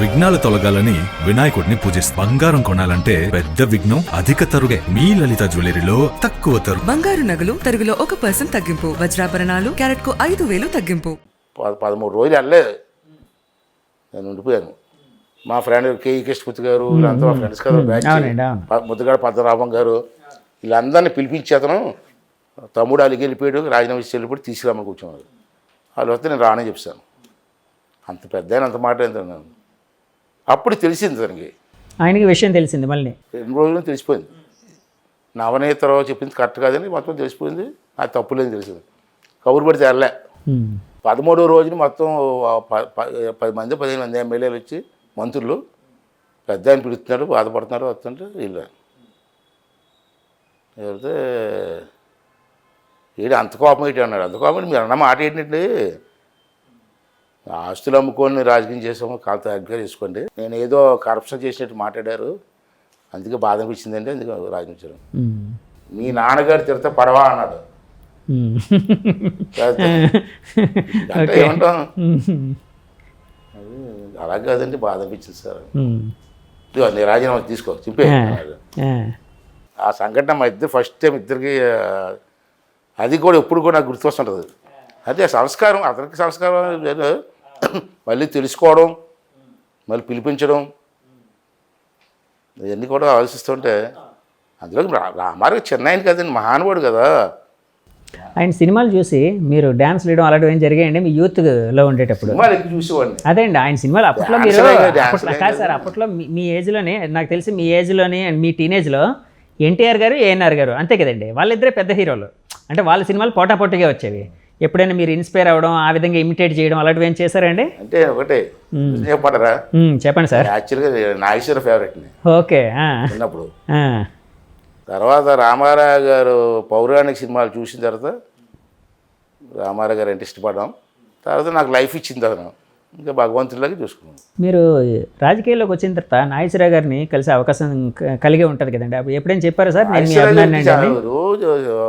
విఘ్నాలు తొలగాలని వినాయకుడిని పూజిస్తారు. బంగారం కొనాలంటే పెద్ద విఘ్నం అధిక తరుగే. మీ లలిత జ్యువెలరీలో తక్కువ తరుగు. బంగారు నగలు తరుగులో 1% తగ్గింపు. వజ్రాభరణాలు క్యారెట్ కు 5,000 తగ్గింపు. 13 రోజులు వెళ్ళలేదు, నేను ఉండిపోయాను. మా ఫ్రెండ్ కేఈ కృష్ణమూర్తి గారు వీళ్ళంతా మా ఫ్రెండ్స్ కదా, ముద్దుగాడ పద్మనాభం గారు వీళ్ళందరినీ పిలిపించి అతను తమ్ముడు అలిగి వెళ్ళిపోయాడు, రాజీనామా ఇచ్చి వెళ్ళిపోయి తీసుకురామని కూర్చున్నారు. వాళ్ళు వస్తే నేను రానని చెప్పాను. అంత పెద్ద ఆయన అంత మాట ఏంటన్నాను. అప్పుడు తెలిసింది తనకి, ఆయనకి విషయం తెలిసింది. మళ్ళీ 2 రోజులు తెలిసిపోయింది. నవనేతరావు చెప్పింది కరెక్ట్ కాదని మొత్తం తెలిసిపోయింది. అది తప్పులేని తెలిసింది. కబురు పడితే వెళ్ళే 13వ రోజున మొత్తం 10 మంది 15 మంది ఎమ్మెల్యేలు వచ్చి మంత్రులు పెద్ద ఆయన పిలుస్తున్నారు, బాధపడుతున్నారు, వస్తుంటే వీళ్ళు వెళ్తే ఏడు అంత కోపం ఏంటి అన్నాడు. అంత కోపం మీరు అన్న మాట ఏంటండి, ఆస్తులు అమ్ముకొని రాజకీయం చేసాము, కాస్త అగ్గా చేసుకోండి. నేను ఏదో కరప్షన్ చేసినట్టు మాట్లాడారు, అందుకే బాధ అనిపించిందండి, అందుకే రాజకీయం. మీ నాన్నగారు తిడితే పడవా అన్నాడు. అంటే ఏమంటాం, అలా కాదండి బాధ అనిపించింది సార్. నీ రాజీనామా తీసుకో చెప్పే. ఆ సంఘటన మా ఇద్దరు ఫస్ట్ టైం ఇద్దరికి, అది కూడా ఎప్పుడు కూడా నాకు గుర్తొస్తుంటుంది. అదే సంస్కారం, అతనికి సంస్కారం మళ్ళీ తెలుసుకోవడం, మళ్ళీ పిలిపించడం, ఇవన్నీ కూడా ఆలోచిస్తుంటే అందులో రామారావు చిన్న ఆయన కదండి, మహానుభావుడు కదా. ఆయన సినిమాలు చూసి మీరు డ్యాన్స్ వేయడం అలాంటివి ఏం జరిగాయండి మీ యూత్లో ఉండేటప్పుడు? చూసేవాడిని. అదే అండి, ఆయన సినిమాలు అప్పట్లో మీరు కాదు సార్, అప్పట్లో మీ ఏజ్లోనే నాకు తెలిసి, మీ ఏజ్లోనే మీ టీనేజ్లో ఎన్టీఆర్ గారు, ఏఎన్ఆర్ గారు అంతే కదండి, వాళ్ళిద్దరే పెద్ద హీరోలు. అంటే వాళ్ళ సినిమాలు పోటాపోటీగా వచ్చేవి. ఎప్పుడైనా మీరు ఇన్స్పైర్ అవ్వడం, ఆ విధంగా ఇమిటేట్ చేయడం అలాంటివి ఏం చేశారండి? అంటే ఒకటే చెప్పంటారా? చెప్పండి సార్. యాక్చువల్గా నాగేశ్వర ఫేవరెట్ని. ఓకే. చిన్నప్పుడు. తర్వాత రామారావు గారు పౌరాణిక సినిమాలు చూసిన తర్వాత రామారావు గారు అంటే ఇష్టపడడం, తర్వాత నాకు లైఫ్ ఇచ్చింది అతను, ఇంకా భగవంతుడిలాగా చూసుకున్నాను. మీరు రాజకీయాల్లోకి వచ్చిన తర్వాత నాగేశ్వరరావు గారిని కలిసే అవకాశం కలిగే ఉంటుంది కదండి, అప్పుడు ఎప్పుడైనా చెప్పారా సార్? రోజు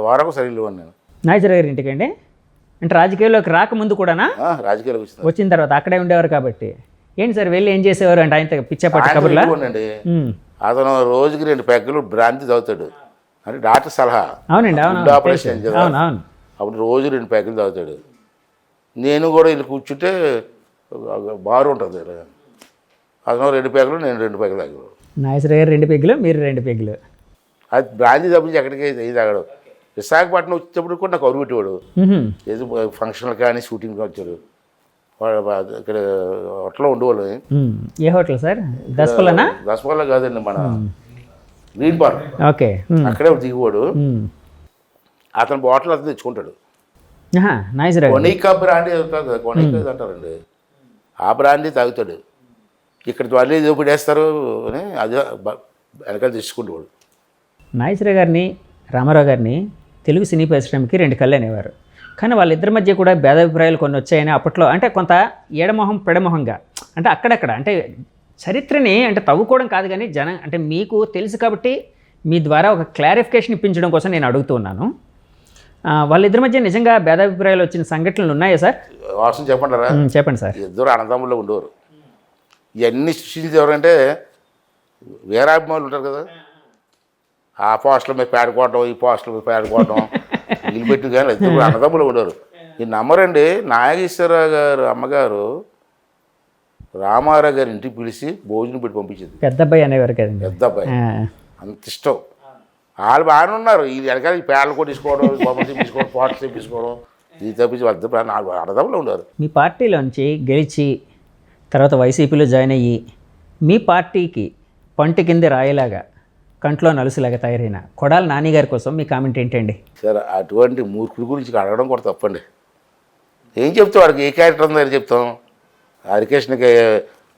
వారం సరిగ్గా ఉన్నాను నాగేశ్వరరావు గారి ఇంటికి అండి. అంటే రాజకీయాల్లోకి రాకముందు కూడానా? రాజకీయాలకు వచ్చిన తర్వాత అక్కడే ఉండేవారు కాబట్టి. ఏంటి సార్ వెళ్ళి ఏం చేసేవారు అంటే ఆయన పిచ్చాపట్టి కబుర్లా? అతను రోజుకి 2 పెగ్గలు బ్రాంతి తాగుతాడు, అంటే డాక్టర్ సలహా. అవునండి, అవును, ఆపరేషన్ అవును. అప్పుడు రోజు 2 పెగ్గలు తాగుతాడు. నేను కూడా వీళ్ళు కూర్చుంటే బారు ఉంటుంది, అతను 2 పెగ్గలు, నేను 2 పెగ్గలు తాగాడు. నాగేశ్వర గారు 2 పెగ్గులు, మీరు 2 పెగ్గులు. అది బ్రాంతి తప్పించి ఎక్కడికి ఇది తాగాడు. విశాఖపట్నం వచ్చేటప్పుడు కూడా నాకు అరువు పెట్టేవాడు, ఏదో ఫంక్షన్లు కానీ షూటింగ్ వచ్చాడు. ఇక్కడ హోటల్లో ఉండేవాళ్ళు. ఏ హోటల్ సార్? దసపల్లనా? దసపల్ల కాదండి, మన గ్రీన్ పార్క్. ఓకే. అక్కడే దిగువాడు. అతను బాటిల్ అతను తెచ్చుకుంటాడు. కొనైకా బ్రాండీ అవుతుంది కదా, కొనైకా అంటారండి, ఆ బ్రాండీ తాగుతాడు. ఇక్కడ మళ్ళీ దోపిడేస్తారు అని అది వెనకాల తెచ్చుకుంటేవాడు. నాగేశ్వర గారిని, రామారావు గారిని తెలుగు సినీ పరిశ్రమకి 2 కళ్ళు అనేవారు. కానీ వాళ్ళిద్దరి మధ్య కూడా భేదాభిప్రాయాలు కొన్ని వచ్చాయని అప్పట్లో, అంటే కొంత ఏడమొహం పెడమొహంగా, అంటే అక్కడక్కడ, అంటే చరిత్రని అంటే తవ్వుకోవడం కాదు కానీ అంటే మీకు తెలుసు కాబట్టి మీ ద్వారా ఒక క్లారిఫికేషన్ ఇప్పించడం కోసం నేను అడుగుతూ ఉన్నాను. వాళ్ళిద్దరి మధ్య నిజంగా భేదాభిప్రాయాలు వచ్చిన సంఘటనలు ఉన్నాయా సార్? వాసన చెప్పంటారా? చెప్పండి సార్. ఇద్దరు అన్నదమ్ముల్లో ఉండేవారు. ఇవన్నీ సృష్టించేది ఎవరంటే వీరాభిమానులు ఉంటారు కదా, ఆ పోస్టుల మీద పేడుకోవడం, ఈ పోస్టుల మీద పేడుకోవడం, వీళ్ళు పెట్టి కానీ ఇద్దరు అన్నదమ్ములు ఉండేవారు. ఈ నమ్మరండి, నాగేశ్వరరావు గారు అమ్మగారు రామారావు గారి ఇంటికి పిలిచి భోజనం పెట్టి పంపించింది. పెద్ద అబ్బాయి అనేవారు కదండి. పెద్ద అబ్బాయి అంత ఇష్టం. వాళ్ళు బాగానే ఉన్నారు, ఈ వెనకాల ఈ పేడలు కొట్టించుకోవడం, బొమ్మలు తెప్పించుకోవడం, పోటలు తెప్పించుకోవడం, ఇది తప్పించి వాళ్ళ అన్నదమ్ములు ఉన్నారు. మీ పార్టీలోంచి గెలిచి తర్వాత వైసీపీలో జాయిన్ అయ్యి మీ పార్టీకి పంటి కింద రాయేలాగా కంట్లో నలుసులాగా తయారైన కొడాలి నాని గారి కోసం మీ కామెంట్ ఏంటండి? సార్ అటువంటి మూర్ఖుడి గురించి అడగడం కూడా తప్పండి. ఏం చెప్తాం, వాడికి ఏ క్యారెక్టర్ ఉందని చెప్తాం. హరికృష్ణకి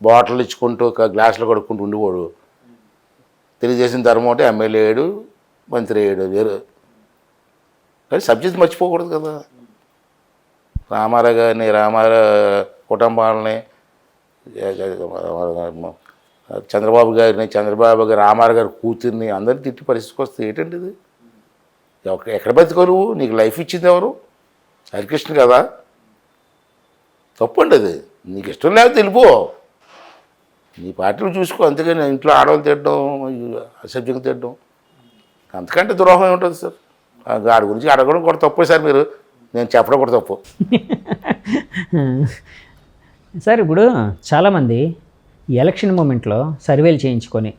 బాటిల్ ఇచ్చుకుంటూ గ్లాసులు కడుక్కుంటూ ఉండిపోడు. తెలియజేసిన ధర్మం అంటే ఎమ్మెల్యే అయ్యాడు, మంత్రి అయ్యాడు, వేరు. కానీ సబ్జెక్ట్ మర్చిపోకూడదు కదా. రామారావు గారిని, రామారావు కుటుంబాలని, చంద్రబాబు గారిని, చంద్రబాబు గారు రామారావు గారి కూతుర్ని అందరినీ తిట్టి పరిస్థితికి వస్తే ఏంటండి ఇది? ఎక్కడ బతుకో నువ్వు? నీకు లైఫ్ ఇచ్చింది ఎవరు? హరికృష్ణ కదా. తప్పండి అది. నీకు ఇష్టం లేకపోతే వెళ్ళిపో. నీ పార్టీలు చూసుకో, అంతేగాని ఇంట్లో ఆడవాళ్ళు తిట్టడం, అసభ్యంగా తిట్టడం అంతకంటే ద్రోహం ఏముంటుంది సార్? వాడి గురించి అడగడం కూడా తప్పే సార్, మీరు నేను చెప్పడం కూడా తప్పు. సార్ ఇప్పుడు చాలామంది ఎలక్షన్ మూమెంట్లో సర్వేలు చేయించుకొని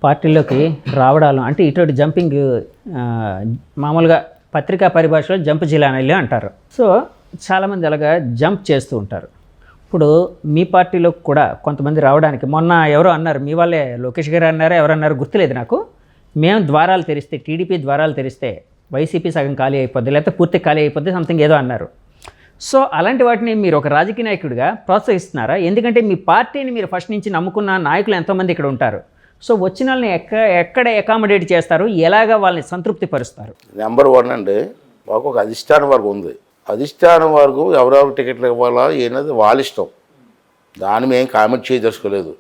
పార్టీలోకి రావడాలు అంటే ఇటువంటి జంపింగ్ మామూలుగా పత్రికా పరిభాషలో జంప్ జిలానీలు అంటారు. సో చాలామంది అలాగా జంప్ చేస్తూ ఉంటారు. ఇప్పుడు మీ పార్టీలో కూడా కొంతమంది రావడానికి మొన్న ఎవరో అన్నారు, మీ వాళ్ళే లోకేష్ గారు అన్నారో ఎవరన్నారు గుర్తులేదు నాకు, మేము ద్వారాలు తెరిస్తే టీడీపీ ద్వారాలు తెరిస్తే వైసీపీ సగం ఖాళీ అయిపోద్ది లేకపోతే పూర్తి ఖాళీ అయిపోద్ది సంథింగ్ ఏదో అన్నారు. సో అలాంటి వాటిని మీరు ఒక రాజకీయ నాయకుడిగా ప్రోత్సహిస్తున్నారా? ఎందుకంటే మీ పార్టీని మీరు ఫస్ట్ నుంచి నమ్ముకున్న నాయకులు ఎంతోమంది ఇక్కడ ఉంటారు. సో వచ్చిన వాళ్ళని ఎక్కడ అకామిడేట్ చేస్తారు, ఎలాగ వాళ్ళని సంతృప్తి పరుస్తారు? నెంబర్ 1 అండి, మాకు ఒక అధిష్టానం వర్గం ఉంది. అధిష్టానం వర్గం ఎవరెవరు టికెట్లు ఇవ్వాలా ఏనది వాళ్ళ ఇష్టం, దాన్ని మేము కామెంట్ చేయదలుచుకోలేదు.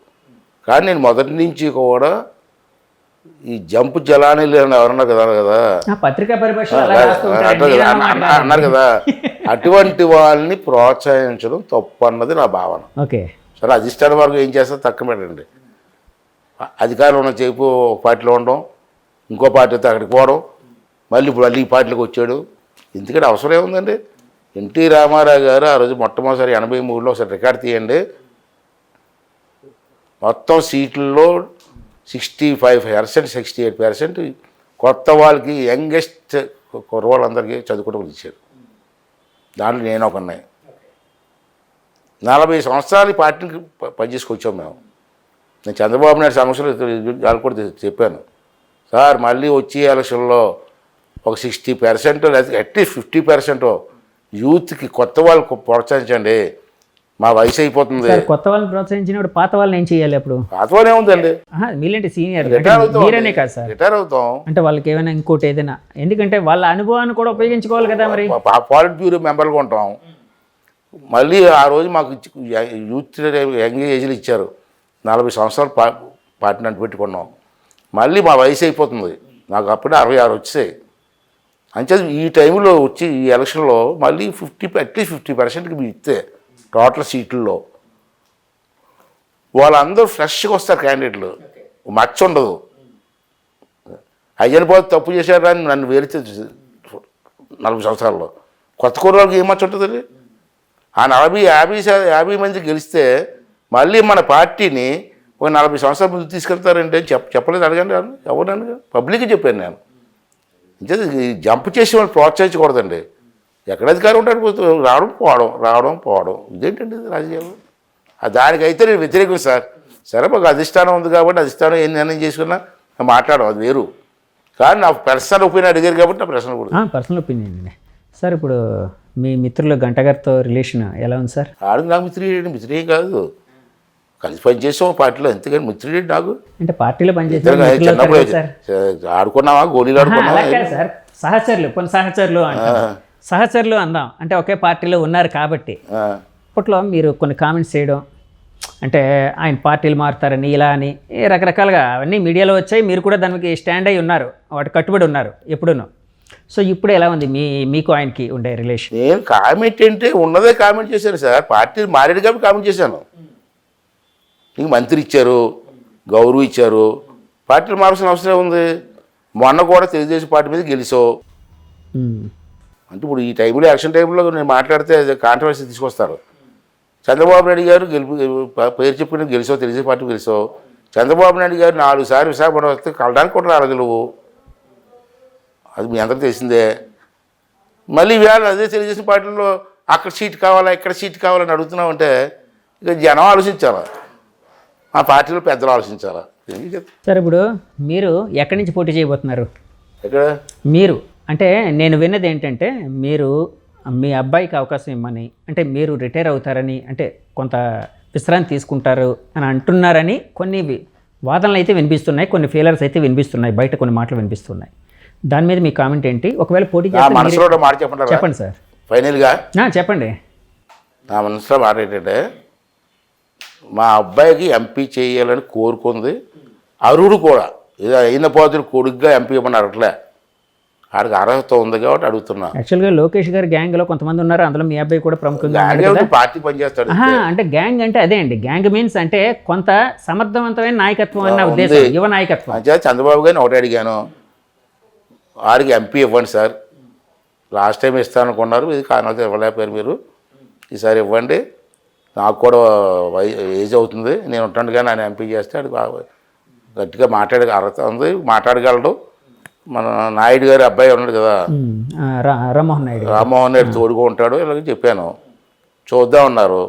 కానీ నేను మొదటి నుంచి కూడా ఈ జంపు జలానీలు ఎవరన్నారు కదా పత్రికా పరిభాష అన్నారు కదా, అటువంటి వాళ్ళని ప్రోత్సహించడం తప్పు అన్నది నా భావన. ఓకే సరే, అధిష్టాన వర్గం ఏం చేస్తారు తక్కువ పెట్టండి. అధికారంలో ఉన్న చేపు ఒక పార్టీలో ఉండడం, ఇంకో పార్టీతో అక్కడికి పోవడం, మళ్ళీ ఇప్పుడు ఈ పార్టీలోకి వచ్చాడు. ఎందుకంటే అవసరం ఏముందండి? ఎన్టీ రామారావు గారు ఆ రోజు మొట్టమొదటిసారి 83లో ఒకసారి రికార్డు తీయండి, మొత్తం సీట్లలో 65%, 68% కొత్త వాళ్ళకి, యంగెస్ట్ కుర్రవాళ్ళందరికీ చదువుకోవడం ఇచ్చారు. దాంట్లో నేను ఒక ఉన్నాయి. 40 సంవత్సరాలు ఈ పార్టీకి పనిచేసుకొచ్చాం మేము. నేను చంద్రబాబు నాయుడు సమస్యలు వాళ్ళు కూడా చెప్పాను, సార్ మళ్ళీ వచ్చే ఎలక్షన్లో ఒక 60% లేదా అట్లీస్ట్ 50% యూత్కి కొత్త వాళ్ళకు ప్రోత్సహించండి, మా వయసు అయిపోతుంది. కొత్త వాళ్ళని ప్రోత్సహించినప్పుడు పాత వాళ్ళని ఏం చేయాలి? అప్పుడు పాత వాళ్ళు ఏముందండి, మీరేంటి సీనియర్ రిటైర్ కాదు సార్, రిటైర్ అవుతాం అంటే వాళ్ళకి ఏమైనా ఇంకోటి ఏదైనా, ఎందుకంటే వాళ్ళ అనుభవాన్ని కూడా ఉపయోగించుకోవాలి కదా. మరి పాలిట్ బ్యూరో మెంబర్గా ఉంటాం. మళ్ళీ ఆ రోజు మాకు యూత్ యంగ్ ఏజ్లు ఇచ్చారు, 40 సంవత్సరాలు పార్టీని అంటు పెట్టుకున్నాం. మళ్ళీ మా వయసు అయిపోతుంది, నాకు అప్పుడే 66 వచ్చాయి. అంతే ఈ టైంలో వచ్చి ఈ ఎలక్షన్లో మళ్ళీ అట్లీస్ట్ 50%కి మీరు ఇస్తే టోటల్ సీట్లలో వాళ్ళందరూ ఫ్రెష్గా వస్తారు క్యాండిడేట్లు, మచ్చ ఉండదు. అయ్యని పోతే తప్పు చేశారు అని నన్ను వేరితే 40 సంవత్సరాల్లో కొత్త కుర్రాళ్ళకి ఏం మచ్చ ఉంటుందండి? ఆ 40-50 మంది గెలిస్తే మళ్ళీ మన పార్టీని ఒక 40 సంవత్సరాల ముందు తీసుకెళ్తారంటే చెప్పలేదు, అడగండి ఎవరు అడగండి, పబ్లిక్కి చెప్పాను నేను. జంప్ చేసి వాళ్ళు ప్రోత్సహించకూడదండి. ఎక్కడ అధికారం ఉంటాడు, రావడం పోవడం ఇదేంటండి రాజకీయాలు? దానికైతే నేను వ్యతిరేకం సార్. సరే, మాకు అధిష్టానం ఉంది కాబట్టి అధిష్టానం ఏం నిర్ణయం చేసుకున్నా మాట్లాడడం అది వేరు. కానీ నా పర్సనల్ ఒపీనియన్ అడిగారు కాబట్టి నా పర్సనల్ కూడా పర్సనల్ ఒపీనియన్. సార్ ఇప్పుడు మీ మిత్రులు గంట గారితో రిలేషన్ ఎలా ఉంది సార్? ఆడు నాకు మిత్రుడే కాదు, కలిసి పనిచేసాం పార్టీలో, ఎంతకని మిత్రుడే నాకు. అంటే పార్టీలో పనిచేసి ఆడుకున్నావా, గోళీలు ఆడుకున్నావా సార్? సహచరులు, కొన్ని సహచరులు అందాం, అంటే ఒకే పార్టీలో ఉన్నారు కాబట్టి. అప్పట్లో మీరు కొన్ని కామెంట్స్ చేయడం, అంటే ఆయన పార్టీలు మారుతారని ఇలా అని రకరకాలుగా అవన్నీ మీడియాలో వచ్చాయి. మీరు కూడా దానికి స్టాండ్ అయి ఉన్నారు, వాటి కట్టుబడి ఉన్నారు ఎప్పుడూనూ. సో ఇప్పుడు ఎలా ఉంది మీకు ఆయనకి ఉండే రిలేషన్? నేను కామెంట్ అంటే ఉన్నదే కామెంట్ చేశాను సార్, పార్టీలు మారేడు కాబట్టి కామెంట్ చేశాను. నీకు మంత్రి ఇచ్చారు, గౌరవం ఇచ్చారు, పార్టీలు మార్చాల్సిన అవసరం ఉంది. మొన్న కూడా తెలుగుదేశం పార్టీ మీద గెలిచావు అంటే ఇప్పుడు ఈ టైంలో ఎలక్షన్ టైంలో నేను మాట్లాడితే కాంట్రవర్సీ తీసుకొస్తారు. చంద్రబాబు నాయుడు గారు పేరు చెప్పుకుని గెలిచావు, తెలుగుదేశం పార్టీ గెలిచావు. చంద్రబాబు నాయుడు గారు 4 సార్లు విశాఖపట్నం వస్తే కలడానికి కూడా రాలేదు నువ్వు, అది మీ అందరికీ తెలిసిందే. మళ్ళీ వేళ అదే తెలుగుదేశం పార్టీలో అక్కడ సీట్ కావాలా ఇక్కడ సీట్ కావాలని అడుగుతున్నామంటే ఇక జనం ఆలోచించాలా, మా పార్టీలో పెద్దలు ఆలోచించాలా. సార్ ఇప్పుడు మీరు ఎక్కడి నుంచి పోటీ చేయబోతున్నారు? ఎక్కడ మీరు అంటే నేను విన్నది ఏంటంటే మీరు మీ అబ్బాయికి అవకాశం ఇమ్మని, అంటే మీరు రిటైర్ అవుతారని, అంటే కొంత విశ్రాంతి తీసుకుంటారు అని అంటున్నారని కొన్ని వాదనలు అయితే వినిపిస్తున్నాయి, కొన్ని ఫెయిలర్స్ అయితే వినిపిస్తున్నాయి, బయట కొన్ని మాటలు వినిపిస్తున్నాయి. దాని మీద మీ కామెంట్ ఏంటి? ఒకవేళ పోటీ మనసులో మాట చెప్పండి సార్. ఫైనల్గా చెప్పండి. నా మనసులో మాట ఏంటంటే, మా అబ్బాయికి ఎంపీ చేయాలని కోరుకుంది, అరువుడు కూడా ఏదో అయిన పోతుడు కొడుకుగా ఎంపీ ఇవ్వమని అడగట్లే, ఆడికి అర్హత ఉంది కాబట్టి అడుగుతున్నా. యాక్చువల్గా లోకేష్ గారి గ్యాంగ్లో కొంతమంది ఉన్నారు, అందులో మీ అబ్బాయి కూడా ప్రముఖంగా ఉన్నాడు కదా. పార్టీ పనిచేస్తాడు. అంటే గ్యాంగ్ అంటే అదే అండి, గ్యాంగ్ మీన్స్ అంటే కొంత సమర్థవంతమైన నాయకత్వం అన్న ఉద్దేశం, యువ నాయకత్వం. అంటే చంద్రబాబు గారిని ఒకటి అడిగాను, వారికి ఎంపీ ఇవ్వండి సార్, లాస్ట్ టైం ఇస్తాననుకున్నారు, ఇది కారణాలతో ఇవ్వలేకపోయారు మీరు, ఈసారి ఇవ్వండి, నాకు కూడా ఏజ్ అవుతుంది, నేను ఉంటాను కానీ ఆయన ఎంపీ చేస్తే అది బాగా గట్టిగా మాట్లాడే అర్హత ఉంది, మాట్లాడగలడు. మన నాయుడు గారి అబ్బాయి ఉన్నాడు కదా, రామ్మోహన్ నాయుడు తోడుగా ఉంటాడు, ఇలాగ చెప్పాను, చూద్దాం అన్నారు.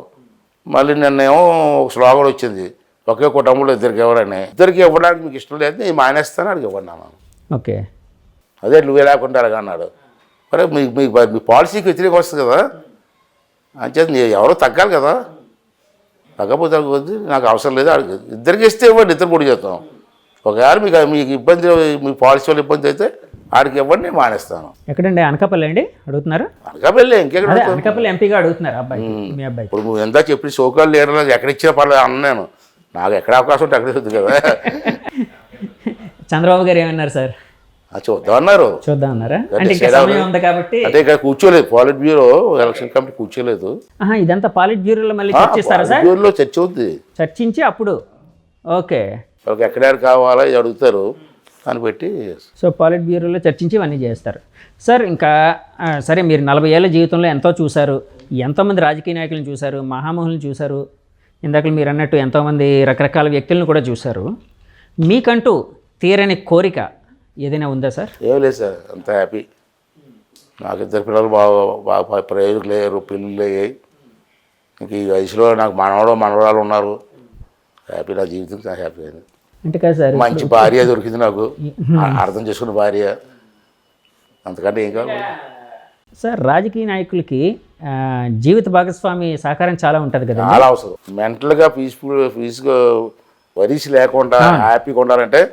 మళ్ళీ నిన్నేమో ఒక స్లోగన్ వచ్చింది, ఒకే కుటుంబంలో ఇద్దరికి ఎవరని, ఇద్దరికి ఇవ్వడానికి మీకు ఇష్టం లేదు, నేను మానేస్తాను అడిగి ఇవ్వండి అన్నాను. ఓకే, అదే నువ్వే లేకుండా అలాగ అన్నాడు. మరి మీ పాలసీకి వ్యతిరేకం వస్తుంది కదా, అంచేత ఎవరో తగ్గాలి కదా, తగ్గపోతే నాకు అవసరం లేదు, ఇద్దరికి ఇస్తే ఇవ్వండి, ఇద్దరు పొడి చేస్తాం. ఒకవేళ మీకు ఇబ్బంది, మీ పాలసీ వల్ల ఇబ్బంది అయితే ఆడికి ఇవ్వండి, నేను మానేస్తాను. ఎక్కడండి? అనకాపల్లి అండి అడుగుతున్నారు? అనకాపల్లి ఇంకెక్కడ? అనకాపల్లి ఎంపీగా అడుగుతున్నారు అబ్బాయి, మీ అబ్బాయి. ఇప్పుడు నువ్వు ఎంత చెప్పి సోకాలు లేరు, ఎక్కడ ఇచ్చినా పర్లేదు అన్నాను, నాకు ఎక్కడ అవకాశం ఉంటే అక్కడ వద్దు కదా. చంద్రబాబు గారు ఏమన్నారు సార్? చూద్దామన్నారు. చూద్దామన్నారా? అంటే ఇంకా సమయం ఉంది కాబట్టి. అంటే ఇక్కడ కూర్చోలేదు, పాలిట్ బ్యూరో ఎలక్షన్ కమిటీ కూర్చోలేదు. ఇదంతా పాలిట్ బ్యూరోలో మళ్ళీ చర్చిస్తారా సార్? బ్యూరోలో చర్చ ఉంది, చర్చించి అప్పుడు ఓకే వాళ్ళకి ఎక్కడ కావాలో ఇది అడుగుతారు, దాన్ని పెట్టి. సో పాలిట్ బ్యూరోలో చర్చించి ఇవన్నీ చేస్తారు సార్. ఇంకా సరే, మీరు 40 ఏళ్ళ జీవితంలో ఎంతో చూశారు, ఎంతోమంది రాజకీయ నాయకులను చూశారు, మహామహులను చూశారు, ఇందాక మీరు అన్నట్టు ఎంతోమంది రకరకాల వ్యక్తులను కూడా చూశారు. మీకంటూ తీరని కోరిక ఏదైనా ఉందా సార్? ఏం లేదు సార్, అంత హ్యాపీ. నాకు ఇద్దరు పిల్లలు బాగా ప్రయోజకులు అయ్యారు, పెళ్ళిళ్ళు అయ్యాయి. ఇంక ఈ వయసులో నాకు మనవరాలు ఉన్నారు, హ్యాపీ. నా జీవితం చాలా హ్యాపీ అయింది. అంటే కాదు సార్, మంచి భార్య దొరికింది నాకు, అర్థం చేసుకున్న భార్య, అంతకంటే ఏం కావాలి సార్. రాజకీయ నాయకులకి జీవిత భాగస్వామి సహకారం చాలా ఉంటుంది కదా, చాలా అవసరం. మెంటల్గా పీస్గా వరీస్ లేకుండా హ్యాపీగా ఉండాలంటే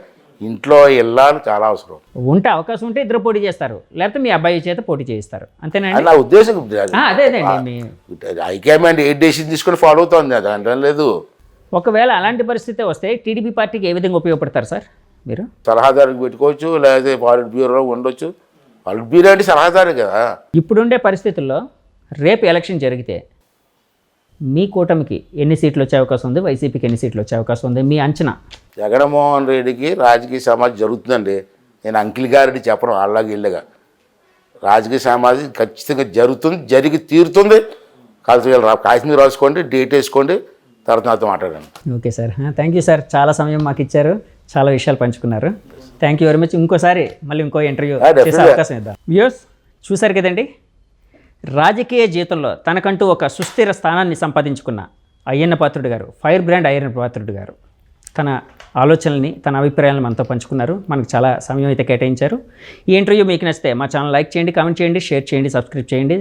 ఇంట్లో వెళ్ళాలి, చాలా అవసరం. ఉంటే అవకాశం ఉంటే ఇద్దరు పోటీ చేస్తారు, లేకపోతే మీ అబ్బాయి చేత పోటీ చేయిస్తారు, అంతేనండి నా ఉద్దేశం. అదేనండి, హైకమాండ్ ఏ డెసిషన్ తీసుకొని ఫాలో అవుతుంది, దాంట్లో లేదు. ఒకవేళ అలాంటి పరిస్థితి వస్తే టీడీపీ పార్టీకి ఏ విధంగా ఉపయోగపడతారు సార్ మీరు? సలహాదారుకి పెట్టుకోవచ్చు, లేకపోతే పాలిట్ బ్యూరోలో ఉండొచ్చు. పాలిట్ బ్యూరో అంటే సలహాదారు కదా. ఇప్పుడుండే పరిస్థితుల్లో రేపు ఎలక్షన్ జరిగితే మీ కూటమికి ఎన్ని సీట్లు వచ్చే అవకాశం ఉంది, వైసీపీకి ఎన్ని సీట్లు వచ్చే అవకాశం ఉంది, మీ అంచనా? జగన్మోహన్ రెడ్డికి రాజకీయ సమాజం జరుగుతుందండి. నేను అంకిల్ గారెడ్డి చెప్పను, అలాగే ఇళ్ళగా రాజకీయ సమాజం ఖచ్చితంగా జరుగుతుంది, జరిగి తీరుతుంది. కాశ్మీర్ రాసుకోండి, డేట్ వేసుకోండి, తర్వాత నాతో మాట్లాడండి. Okay sir, thank you sir, చాలా సమయం మాకు ఇచ్చారు, చాలా విషయాలు పంచుకున్నారు. Thank you very much. ఇంకోసారి మళ్ళీ ఇంకో ఇంటర్వ్యూ చేసే అవకాశం ఇద్దాం. వ్యూయర్స్ చూశారు కదండి, రాజకీయ జీవితంలో తనకంటూ ఒక సుస్థిర స్థానాన్ని సంపాదించుకున్న అయ్యన్న పాత్రుడు గారు, ఫైర్ బ్రాండ్ అయ్యన్న పాత్రుడు గారు తన ఆలోచనల్ని, తన అభిప్రాయాలను మనతో పంచుకున్నారు. మనకు చాలా సమయం అయితే కేటాయించారు. ఈ ఇంటర్వ్యూ మీకు నచ్చితే మా ఛానల్ లైక్ చేయండి, కామెంట్ చేయండి, షేర్ చేయండి, సబ్స్క్రైబ్ చేయండి.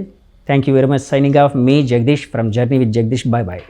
Thank you very much. Signing off మీ Jagadish from journey with Jagadish. Bye bye.